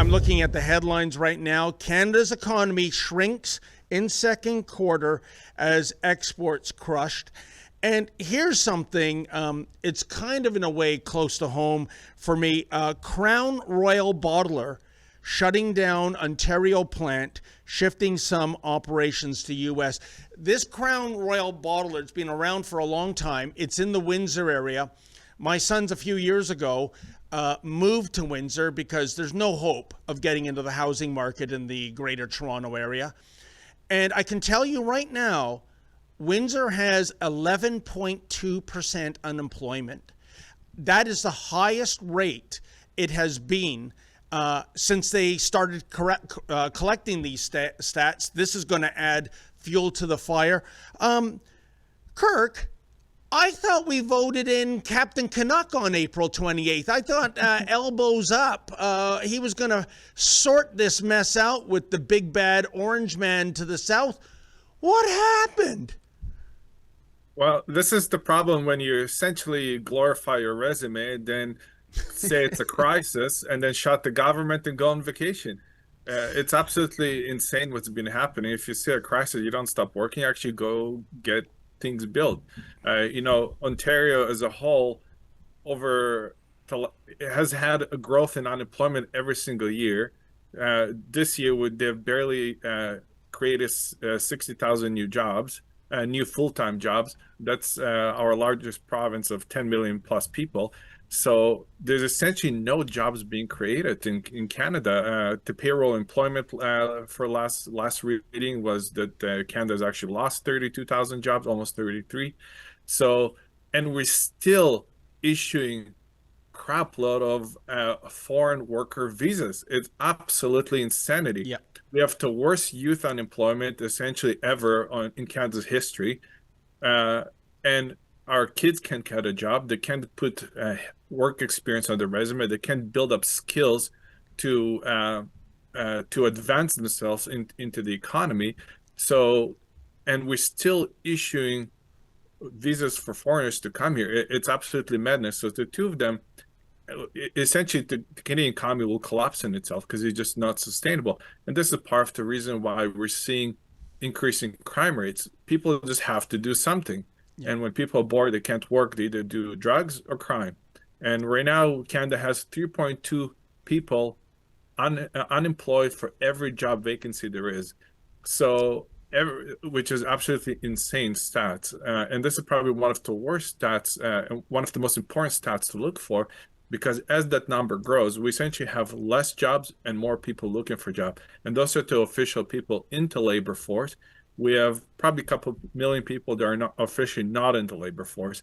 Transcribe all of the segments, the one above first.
I'm looking at the headlines right now. Canada's economy shrinks in second quarter as exports crushed. And here's something, it's kind of in a way close to home for me. Crown Royal Bottler shutting down Ontario plant, shifting some operations to U.S. This Crown Royal Bottler, it's been around for a long time. It's in the Windsor area. My sons, a few years ago, moved to Windsor because there's no hope of getting into the housing market in the Greater Toronto area. And I can tell you right now, Windsor has 11.2% unemployment. That is the highest rate it has been since they started collecting these stats. This is going to add fuel to the fire. Kirk, I thought we voted in Captain Canuck on April 28th. I thought elbows up. He was going to sort this mess out with the big bad orange man to the south. What happened? Well, this is the problem when you essentially glorify your resume, then say it's a crisis, and then shut the government and go on vacation. It's absolutely insane what's been happening. If you see a crisis, you don't stop working, you actually go get things built. Ontario as a whole has had a growth in unemployment every single year. This year, they've barely created 60,000 new jobs. New full-time jobs. That's our largest province of 10 million plus people. So there's essentially no jobs being created in Canada. The payroll employment for last reading was that Canada's actually lost 32,000 jobs, almost 33. So, and we're still issuing crap load of foreign worker visas. It's absolutely insanity. Yeah. We have the worst youth unemployment essentially ever in Canada's history. And our kids can't get a job. They can't put work experience on their resume. They can't build up skills to advance themselves into the economy. So, and we're still issuing visas for foreigners to come here. It's absolutely madness. So the two of them, essentially the Canadian economy will collapse in itself because it's just not sustainable. And this is part of the reason why we're seeing increasing crime rates. People just have to do something. Yeah. And when people are bored, they can't work, they either do drugs or crime. And right now, Canada has 3.2 people unemployed for every job vacancy there is. So, which is absolutely insane stats. And this is probably one of the worst stats, and one of the most important stats to look for, because as that number grows, we essentially have less jobs and more people looking for jobs. And those are the official people into labor force. We have probably a couple million people that are not officially not in the labor force.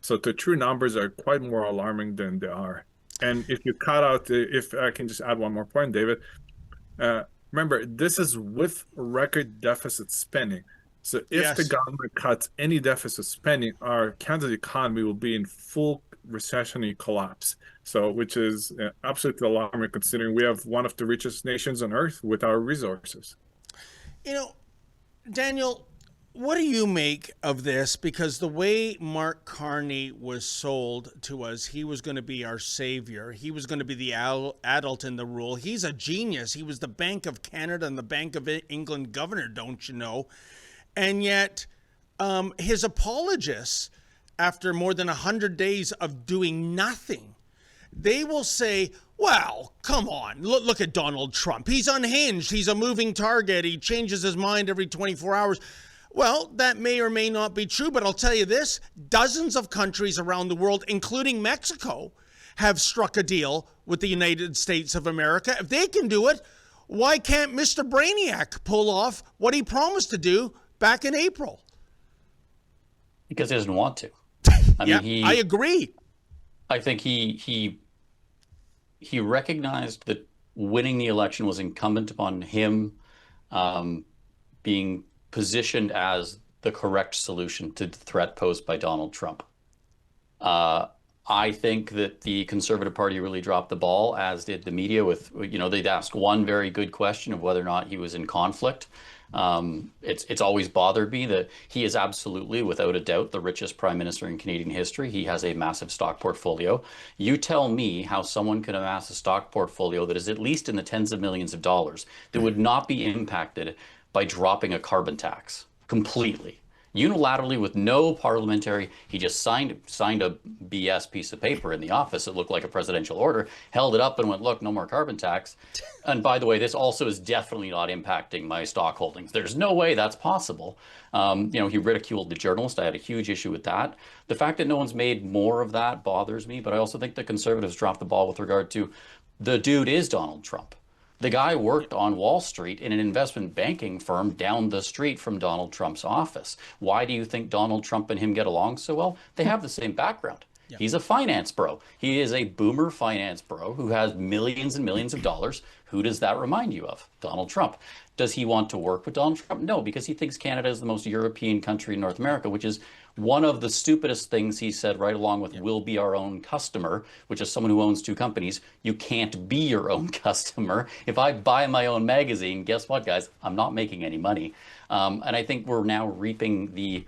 So the true numbers are quite more alarming than they are. And if you cut out, if I can just add one more point, David, remember, this is with record deficit spending. So if the government cuts any deficit spending, our Canada economy will be in full recessionary collapse. So, which is absolutely alarming considering we have one of the richest nations on earth with our resources. Daniel, what do you make of this? Because the way Mark Carney was sold to us, he was going to be our savior. He was going to be the adult in the rule. He's a genius. He was the Bank of Canada and the Bank of England governor, don't you know? And yet his apologists, after more than 100 days of doing nothing, they will say, well, come on, look at Donald Trump. He's unhinged. He's a moving target. He changes his mind every 24 hours. Well, that may or may not be true, but I'll tell you this, dozens of countries around the world, including Mexico, have struck a deal with the United States of America. If they can do it, why can't Mr. Brainiac pull off what he promised to do back in April? Because he doesn't want to. I agree. I think he recognized that winning the election was incumbent upon him being positioned as the correct solution to the threat posed by Donald Trump. I think that the Conservative Party really dropped the ball, as did the media with, they'd ask one very good question of whether or not he was in conflict. It's always bothered me that he is absolutely, without a doubt, the richest prime minister in Canadian history. He has a massive stock portfolio. You tell me how someone can amass a stock portfolio that is at least in the tens of millions of dollars that would not be impacted by dropping a carbon tax completely. Unilaterally, with no parliamentary, he just signed a BS piece of paper in the office. It looked like a presidential order, held it up and went, look, no more carbon tax. And by the way, this also is definitely not impacting my stock holdings. There's no way that's possible. He ridiculed the journalist. I had a huge issue with that. The fact that no one's made more of that bothers me, but I also think the Conservatives dropped the ball with regard to the dude is Donald Trump. The guy worked on Wall Street in an investment banking firm down the street from Donald Trump's office. Why do you think Donald Trump and him get along so well? They have the same background. Yeah. He's a finance bro. He is a boomer finance bro who has millions and millions of dollars. Who does that remind you of? Donald Trump. Does he want to work with Donald Trump? No, because he thinks Canada is the most European country in North America, which is one of the stupidest things he said, right along with we'll be our own customer, which is someone who owns two companies. You can't be your own customer. If I buy my own magazine, guess what, guys? I'm not making any money. And I think we're now reaping the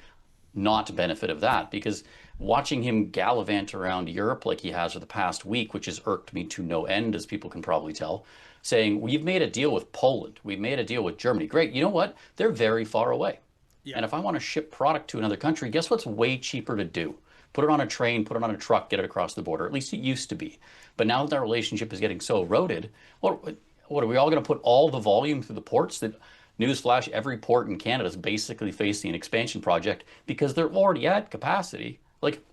not benefit of that, because watching him gallivant around Europe like he has for the past week, which has irked me to no end, as people can probably tell, saying, we've made a deal with Poland, we've made a deal with Germany. Great, you know what? They're very far away. Yeah. And if I want to ship product to another country, guess what's way cheaper to do? Put it on a train, put it on a truck, get it across the border. At least it used to be. But now that our relationship is getting so eroded, what are we all going to put all the volume through the ports? That newsflash, every port in Canada is basically facing an expansion project because they're already at capacity. Like,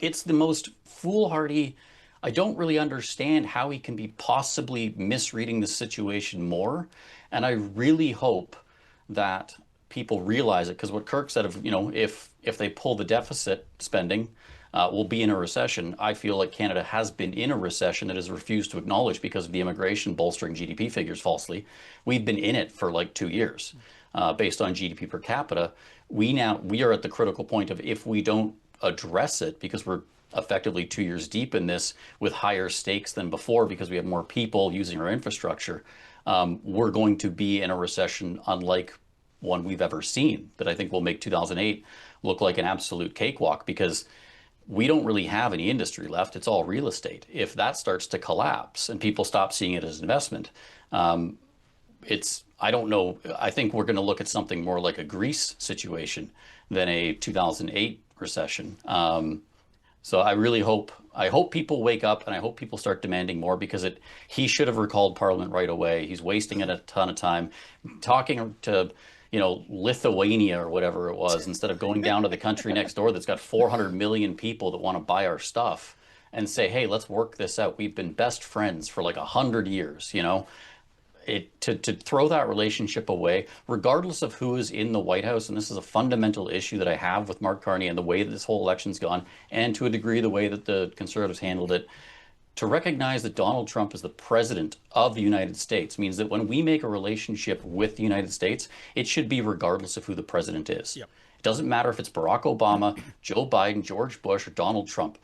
it's the most foolhardy. I don't really understand how he can be possibly misreading the situation more. And I really hope that people realize it, because what Kirk said of, if they pull the deficit spending, we'll be in a recession. I feel like Canada has been in a recession that has refused to acknowledge because of the immigration bolstering GDP figures falsely. We've been in it for like 2 years based on GDP per capita. We are at the critical point of, if we don't address it, because we're effectively 2 years deep in this with higher stakes than before because we have more people using our infrastructure, we're going to be in a recession unlike one we've ever seen, that I think will make 2008 look like an absolute cakewalk, because we don't really have any industry left. It's all real estate. If that starts to collapse and people stop seeing it as investment, I don't know. I think we're going to look at something more like a Greece situation than a 2008 recession. So I really hope people wake up, and I hope people start demanding more, because he should have recalled Parliament right away. He's wasting a ton of time talking to Lithuania or whatever it was, instead of going down to the country next door that's got 400 million people that want to buy our stuff and say, hey, let's work this out. We've been best friends for like 100 years, to throw that relationship away, regardless of who is in the White House. And this is a fundamental issue that I have with Mark Carney and the way that this whole election's gone, and to a degree, the way that the Conservatives handled it. To recognize that Donald Trump is the president of the United States means that when we make a relationship with the United States, it should be regardless of who the president is. Yep. It doesn't matter if it's Barack Obama, Joe Biden, George Bush, or Donald Trump.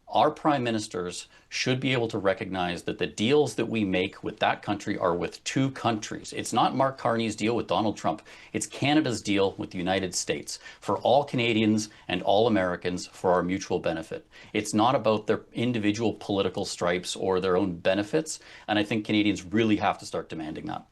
Our prime ministers should be able to recognize that the deals that we make with that country are with two countries. It's not Mark Carney's deal with Donald Trump. It's Canada's deal with the United States, for all Canadians and all Americans, for our mutual benefit. It's not about their individual political stripes or their own benefits. And I think Canadians really have to start demanding that.